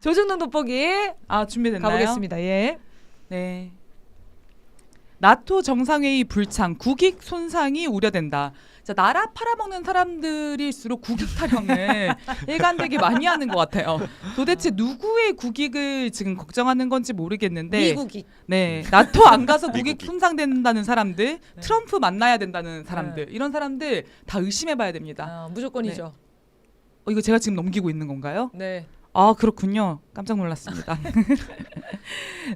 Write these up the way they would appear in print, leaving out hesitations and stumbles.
조중동 돋보기 준비됐나요? 가보겠습니다. 예. 네. 나토 정상회의 불참, 국익 손상이 우려된다. 자, 나라 팔아먹는 사람들일수록 국익 타령을 일관되게 많이 하는 것 같아요. 도대체 누구의 국익을 지금 걱정하는 건지 모르겠는데 미국이. 네, 나토 안 가서 국익 미국이. 손상된다는 사람들, 네. 트럼프 만나야 된다는 사람들, 네. 이런 사람들 다 의심해봐야 됩니다. 무조건이죠. 이거 제가 지금 넘기고 있는 건가요? 네. 아, 그렇군요. 깜짝 놀랐습니다.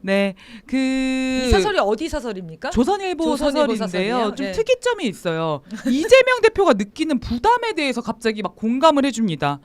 네, 이 사설이 어디 사설입니까? 조선일보 조선일보 사설인데요. 사설이에요? 좀 네. 특이점이 있어요. 이재명 대표가 느끼는 부담에 대해서 갑자기 막 공감을 해줍니다.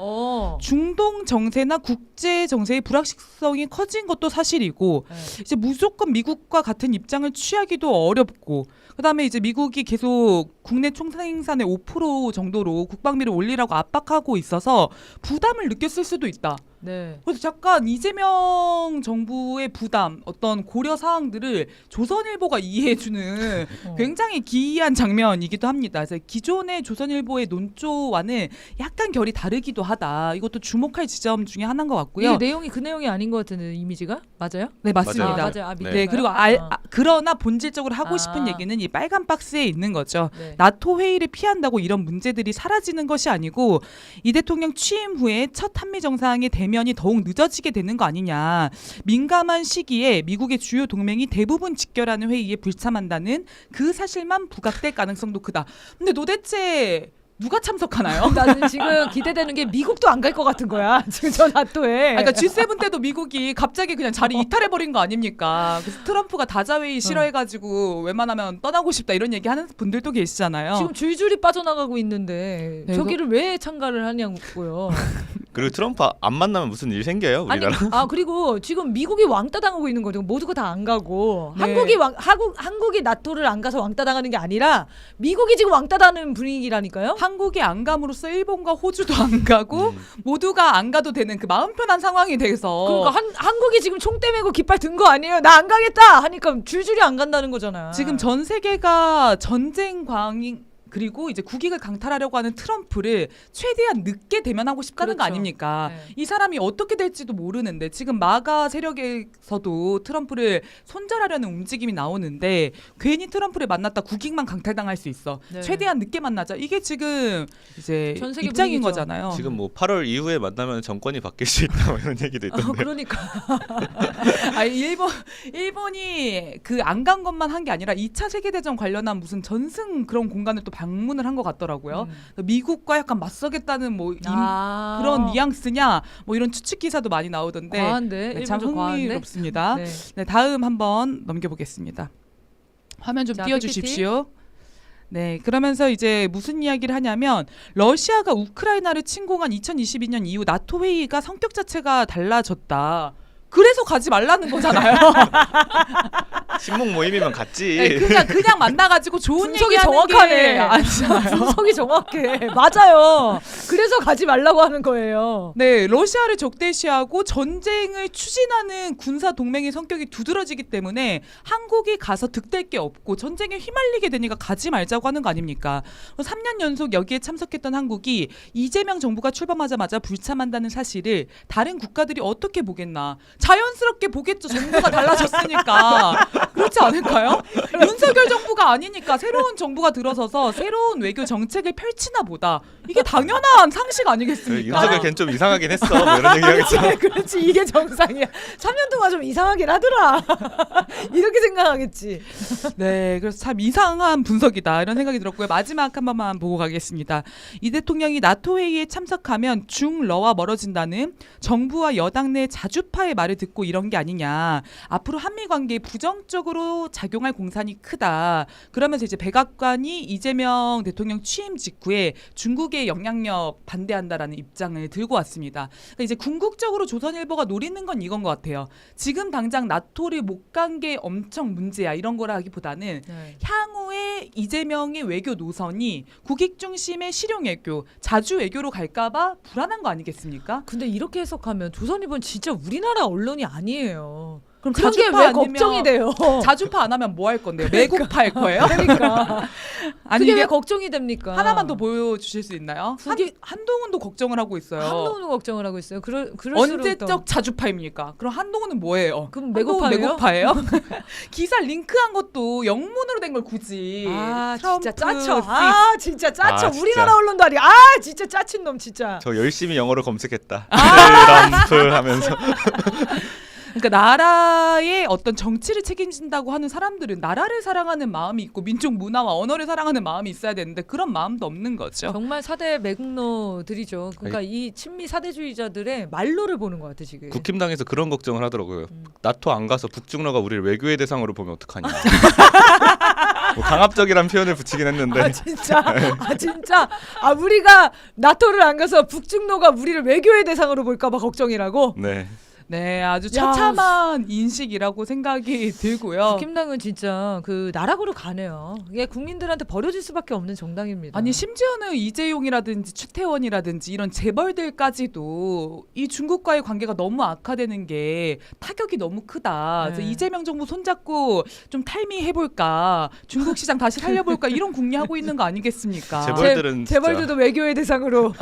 중동 정세나 국제 정세의 불확실성이 커진 것도 사실이고, 네. 이제 무조건 미국과 같은 입장을 취하기도 어렵고, 그다음에 이제 미국이 계속 국내 총생산의 5% 정도로 국방비를 올리라고 압박하고 있어서 부담을 느꼈을 수도 있다. 네. 그래서 잠깐 이재명 정부의 부담, 어떤 고려 사항들을 조선일보가 이해해주는 굉장히 기이한 장면이기도 합니다. 그래서 기존의 조선일보의 논조와는 약간 결이 다르기도 하다. 이것도 주목할 지점 중에 하나인 것 같고요. 이게 내용이 그 내용이 아닌 것 같은데 이미지가 맞아요? 네, 맞습니다. 맞아요. 네, 그리고 그러나 본질적으로 하고 싶은 얘기는 이 빨간 박스에 있는 거죠. 네. 나토 회의를 피한다고 이런 문제들이 사라지는 것이 아니고 이 대통령 취임 후에 첫 한미 정상의 대면이 더욱 늦어지게 되는 거 아니냐. 민감한 시기에 미국의 주요 동맹이 대부분 직결하는 회의에 불참한다는 그 사실만 부각될 가능성도 크다. 근데 도대체 누가 참석하나요? 나는 지금 기대되는 게 미국도 안 갈 것 같은 거야. 지금 저 나토에. 그러니까 G7 때도 미국이 갑자기 그냥 자리 이탈해버린 거 아닙니까? 그래서 트럼프가 다자회의 싫어해가지고 웬만하면 떠나고 싶다 이런 얘기하는 분들도 계시잖아요. 지금 줄줄이 빠져나가고 있는데 네, 저기를 왜 참가를 하냐고요. 그리고 트럼프 안 만나면 무슨 일 생겨요 우리나라? 그리고 지금 미국이 왕따 당하고 있는 거죠. 모두가 다 안 가고 네. 한국이 나토를 안 가서 왕따 당하는 게 아니라 미국이 지금 왕따 당하는 분위기라니까요. 한국이 안 감으로써 일본과 호주도 안 가고 모두가 안 가도 되는 그 마음 편한 상황이 돼서 그러니까 한국이 지금 총대 메고 깃발 든 거 아니에요? 나 안 가겠다 하니까 줄줄이 안 간다는 거잖아. 지금 전 세계가 전쟁 광인 그리고 이제 국익을 강탈하려고 하는 트럼프를 최대한 늦게 대면하고 싶다는 거 그렇죠. 아닙니까? 네. 이 사람이 어떻게 될지도 모르는데 지금 마가 세력에서도 트럼프를 손절하려는 움직임이 나오는데 괜히 트럼프를 만났다 국익만 강탈당할 수 있어. 네. 최대한 늦게 만나자. 이게 지금 이제 전 세계 입장인 분위기죠. 거잖아요. 지금 뭐 8월 이후에 만나면 정권이 바뀔 수 있다 뭐 이런 얘기도 있던데. 그러니까 일본이 그 안 간 것만 한 게 아니라 2차 세계대전 관련한 무슨 전승 그런 공간을 또 방문을 한 것 같더라고요. 미국과 약간 맞서겠다는 뭐 그런 뉘앙스냐 뭐 이런 추측 기사도 많이 나오던데 과한데 네, 참 일본 좀 과한데? 흥미롭습니다. 네. 네, 다음 한번 넘겨보겠습니다. 화면 좀 자, 띄워주십시오. 네, 그러면서 이제 무슨 이야기를 하냐면 러시아가 우크라이나를 침공한 2022년 이후 나토 회의가 성격 자체가 달라졌다. 그래서 가지 말라는 거잖아요. 친목 모임이면 갔지. 네, 그냥 만나가지고 좋은 분석이 얘기하는 정확하네. 게 아니잖아요. 분석이 정확해. 맞아요. 그래서 가지 말라고 하는 거예요. 네, 러시아를 적대시하고 전쟁을 추진하는 군사 동맹의 성격이 두드러지기 때문에 한국이 가서 득될 게 없고 전쟁에 휘말리게 되니까 가지 말자고 하는 거 아닙니까? 3년 연속 여기에 참석했던 한국이 이재명 정부가 출범하자마자 불참한다는 사실을 다른 국가들이 어떻게 보겠나? 자연스럽게 보겠죠. 정부가 달라졌으니까. 그렇지 않을까요? 윤석열 정부가 아니니까 새로운 정부가 들어서서 새로운 외교 정책을 펼치나 보다. 이게 당연한 상식 아니겠습니까? 윤석열 걔는 좀 이상하긴 했어. 뭐 이런 얘기 하겠죠. 그렇지 이게 정상이야. 3년 동안 좀 이상하긴 하더라. 이렇게 생각하겠지. 네, 그래서 참 이상한 분석이다 이런 생각이 들었고요. 마지막 한 번만 보고 가겠습니다. 이 대통령이 나토 회의에 참석하면 중러와 멀어진다는 정부와 여당 내 자주파의 말을 듣고 이런 게 아니냐. 앞으로 한미 관계에 부정적으로 작용할 공산이 크다. 그러면서 이제 백악관이 이재명 대통령 취임 직후에 중국의 영향력 반대한다라는 입장을 들고 왔습니다. 그러니까 이제 궁극적으로 조선일보가 노리는 건 이건 것 같아요. 지금 당장 나토를 못 간 게 엄청 문제야 이런 거라기보다는 향후에 이재명의 외교 노선이 국익 중심의 실용 외교, 자주 외교로 갈까봐 불안한 거 아니겠습니까? 근데 이렇게 해석하면 조선일보는 진짜 우리나라 언론이 아니에요. 그럼 그런 게 자주파 왜 아니면 걱정이 돼요? 자주파 안 하면 뭐 할 건데요? 매국파 할 거예요? 그러니까 아니 그게 왜 이게 걱정이 됩니까? 하나만 더 보여주실 수 있나요? 그게- 한동훈도 걱정을 하고 있어요. 한동훈은 걱정을 하고 있어요. 그럴수록 언제적 더. 자주파입니까? 그럼 한동훈은 뭐예요? 그럼 한동훈 매국파예요? 기사 링크한 것도 영문으로 된 걸 굳이 아 트럼프 진짜 짜쳐. 픽스. 아 진짜 짜쳐. 아, 진짜. 우리나라 언론도 아니. 아 진짜 짜친 놈 진짜. 저 열심히 영어로 검색했다. 아. 트럼프 하면서 그러니까 나라의 어떤 정치를 책임진다고 하는 사람들은 나라를 사랑하는 마음이 있고 민족 문화와 언어를 사랑하는 마음이 있어야 되는데 그런 마음도 없는 거죠. 정말 사대 매국노들이죠. 그러니까 이 친미 사대주의자들의 말로를 보는 것 같아 지금. 국힘당에서 그런 걱정을 하더라고요. 나토 안 가서 북중러가 우리를 외교의 대상으로 보면 어떡하냐. 뭐 강압적이란 표현을 붙이긴 했는데 아 진짜 아 우리가 나토를 안 가서 북중노가 우리를 외교의 대상으로 볼까봐 걱정이라고. 네. 네, 아주 야. 처참한 인식이라고 생각이 들고요. 국힘당은 진짜 그 나락으로 가네요. 이게 국민들한테 버려질 수밖에 없는 정당입니다. 아니 심지어는 이재용이라든지 추태원이라든지 이런 재벌들까지도 이 중국과의 관계가 너무 악화되는 게 타격이 너무 크다. 그래서 네. 이재명 정부 손잡고 좀 탈미해볼까, 중국 시장 다시 살려볼까 이런 궁리하고 있는 거 아니겠습니까? 재벌들은 재벌들도 외교의 대상으로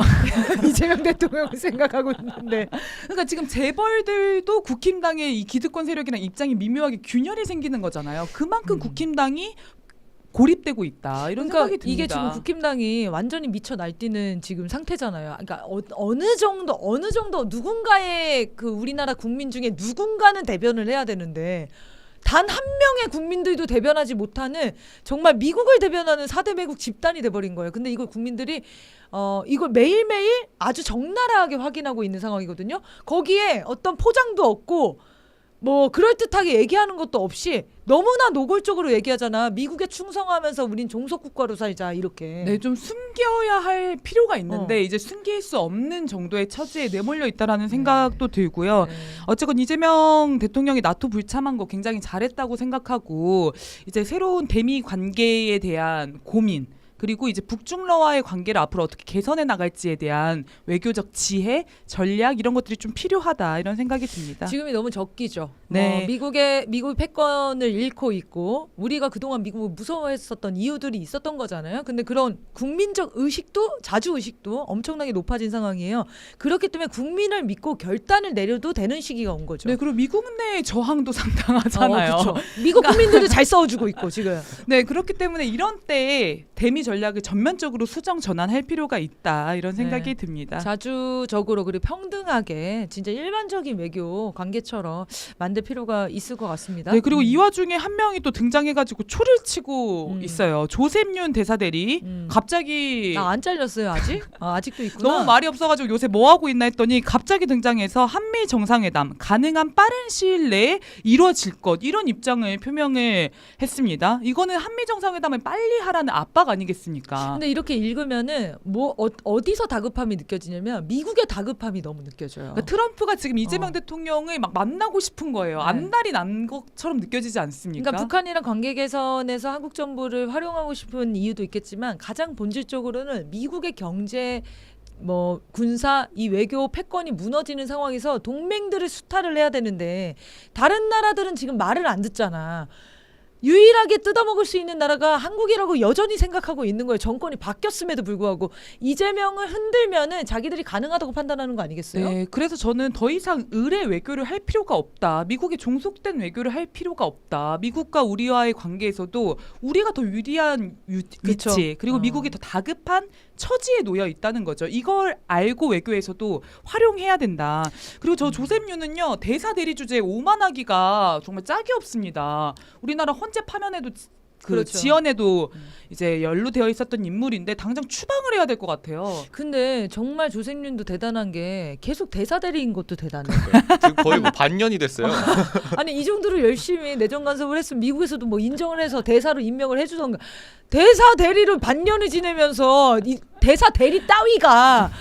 이재명 대통령을 생각하고 있는데 그러니까 지금 재벌들도 국힘당의 이 기득권 세력이랑 입장이 미묘하게 균열이 생기는 거잖아요. 그만큼 국힘당이 고립되고 있다 이런 그러니까 생각이 듭니다. 이게 지금 국힘당이 완전히 미쳐 날뛰는 지금 상태잖아요. 그러니까 어느 정도 누군가의 그 우리나라 국민 중에 누군가는 대변을 해야 되는데 단 한 명의 국민들도 대변하지 못하는 정말 미국을 대변하는 4대 매국 집단이 돼버린 거예요. 근데 이걸 국민들이 이걸 매일매일 아주 적나라하게 확인하고 있는 상황이거든요. 거기에 어떤 포장도 없고 뭐 그럴듯하게 얘기하는 것도 없이 너무나 노골적으로 얘기하잖아. 미국에 충성하면서 우린 종속국가로 살자 이렇게. 네, 좀 숨겨야 할 필요가 있는데 이제 숨길 수 없는 정도의 처지에 내몰려 있다라는 생각도 들고요. 네. 어쨌건 이재명 대통령이 나토 불참한 거 굉장히 잘했다고 생각하고 이제 새로운 대미 관계에 대한 고민 그리고 이제 북중러와의 관계를 앞으로 어떻게 개선해 나갈지에 대한 외교적 지혜, 전략 이런 것들이 좀 필요하다 이런 생각이 듭니다. 지금이 너무 적기죠. 네. 미국의 패권을 잃고 있고 우리가 그동안 미국을 무서워했었던 이유들이 있었던 거잖아요. 근데 그런 국민적 의식도 자주 의식도 엄청나게 높아진 상황이에요. 그렇기 때문에 국민을 믿고 결단을 내려도 되는 시기가 온 거죠. 네, 그리고 미국 내 저항도 상당하잖아요. 그렇죠. 미국 국민들도 잘 싸워주고 있고 지금. 네, 그렇기 때문에 이런 때에 대미 전략을 전면적으로 수정 전환할 필요가 있다 이런 생각이 네. 듭니다. 자주적으로 그리고 평등하게 진짜 일반적인 외교 관계처럼 만들 필요가 있을 것 같습니다. 네, 그리고 이 와중에 한 명이 또 등장해가지고 초를 치고 있어요. 조셉윤 대사대리 갑자기 나 안 잘렸어요 아직? 아직도 있구나. 너무 말이 없어가지고 요새 뭐 하고 있나 했더니 갑자기 등장해서 한미 정상회담 가능한 빠른 시일 내에 이루어질 것 이런 입장을 표명을 했습니다. 이거는 한미 정상회담을 빨리 하라는 압박 아니겠습니까? 근데 이렇게 읽으면은 뭐 어디서 다급함이 느껴지냐면 미국의 다급함이 너무 느껴져요. 그러니까 트럼프가 지금 이재명 대통령을 막 만나고 싶은 거예요. 앞날이 난 것처럼 느껴지지 않습니까? 그러니까 북한이랑 관계 개선에서 한국 정부를 활용하고 싶은 이유도 있겠지만 가장 본질적으로는 미국의 경제 뭐 군사 이 외교 패권이 무너지는 상황에서 동맹들을 수탈을 해야 되는데 다른 나라들은 지금 말을 안 듣잖아. 유일하게 뜯어먹을 수 있는 나라가 한국이라고 여전히 생각하고 있는 거예요. 정권이 바뀌었음에도 불구하고 이재명을 흔들면은 자기들이 가능하다고 판단하는 거 아니겠어요? 네, 그래서 저는 더 이상 의례 외교를 할 필요가 없다. 미국이 종속된 외교를 할 필요가 없다. 미국과 우리와의 관계에서도 우리가 더 유리한 그쵸. 위치 그리고 미국이 더 다급한 처지에 놓여 있다는 거죠. 이걸 알고 외교에서도 활용해야 된다. 그리고 저 조셉유는요 대사 대리 주제에 오만하기가 정말 짝이 없습니다. 우리나라 헌재 파면에도 그 그렇죠. 지연에도 이제 연루되어 있었던 인물인데 당장 추방을 해야 될 것 같아요. 근데 정말 조생윤도 대단한 게 계속 대사 대리인 것도 대단해. 지금 거의 뭐 반년이 됐어요. 아니 이 정도로 열심히 내정 간섭을 했으면 미국에서도 뭐 인정을 해서 대사로 임명을 해주던가. 대사 대리로 반년을 지내면서 이 대사 대리 따위가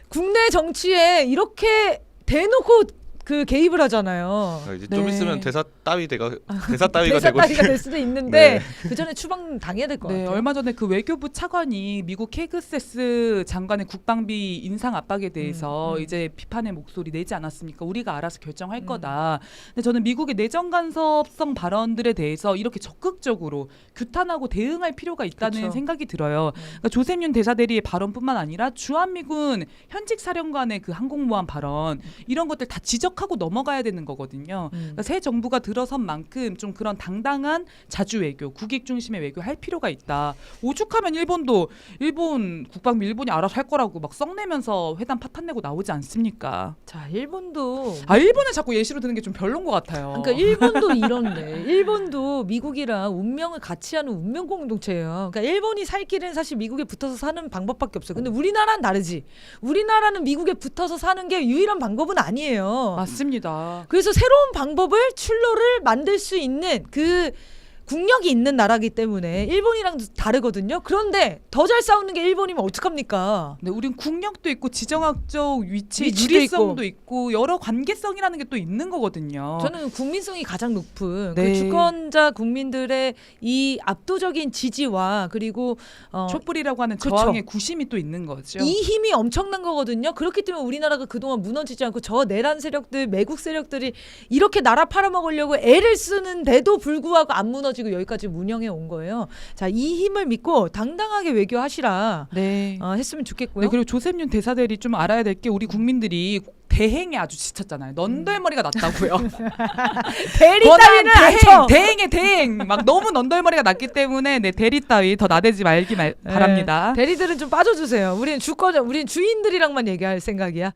국내 정치에 이렇게 대놓고 그 개입을 하잖아요. 이제 좀 네. 있으면 대사 따위가 대사 되고 따위가 될 수도 있는데 그 전에 추방 당해야 될 것 네, 같아요. 얼마 전에 그 외교부 차관이 미국 케그세스 장관의 국방비 인상 압박에 대해서 이제 비판의 목소리 내지 않았습니까? 우리가 알아서 결정할 거다. 근데 저는 미국의 내정 간섭성 발언들에 대해서 이렇게 적극적으로 규탄하고 대응할 필요가 있다는 그쵸. 생각이 들어요. 그러니까 조셉윤 대사대리의 발언뿐만 아니라 주한미군 현직 사령관의 그 항공모함 발언 이런 것들 다 지적하고 넘어가야 되는 거거든요. 그러니까 새 정부가 들어선 만큼 좀 그런 당당한 자주 외교, 국익 중심의 외교 할 필요가 있다. 오죽하면 일본 국방비 일본이 알아서 할 거라고 막 썩내면서 회담 파탄 내고 나오지 않습니까? 자, 일본도 일본을 자꾸 예시로 드는 게 좀 별론 것 같아요. 그러니까 일본도 이런데 일본도 미국이랑 운명을 같이 하는 운명 공동체예요. 그러니까 일본이 살 길은 사실 미국에 붙어서 사는 방법밖에 없어요. 근데 우리나라는 다르지. 우리나라는 미국에 붙어서 사는 게 유일한 방법은 아니에요. 맞습니다. 그래서 새로운 방법을 출로를 만들 수 있는 그 국력이 있는 나라기 때문에 일본이랑 다르거든요. 그런데 더 잘 싸우는 게 일본이면 어떡합니까? 네, 우린 국력도 있고 지정학적 위치도 유리성도 있고 여러 관계성이라는 게 또 있는 거거든요. 저는 국민성이 가장 높은 네. 그 주권자 국민들의 이 압도적인 지지와 그리고 촛불이라고 하는 그쵸. 저항의 구심이 또 있는 거죠. 이 힘이 엄청난 거거든요. 그렇기 때문에 우리나라가 그동안 무너지지 않고 저 내란 세력들, 매국 세력들이 이렇게 나라 팔아먹으려고 애를 쓰는데도 불구하고 안 무너지고 여기까지 운영해 온 거예요. 자, 이 힘을 믿고 당당하게 외교하시라 네. 했으면 좋겠고요. 네, 그리고 조셉윤 대사들이 좀 알아야 될 게 우리 국민들이 대행에 아주 지쳤잖아요. 넌덜머리가 났다고요. 대리 따위는 안 쳐. 대행의 대행. 막 너무 넌덜머리가 났기 때문에 네, 대리 따위 더 나대지 바랍니다. 대리들은 좀 빠져주세요. 우리는 주인들이랑만 얘기할 생각이야.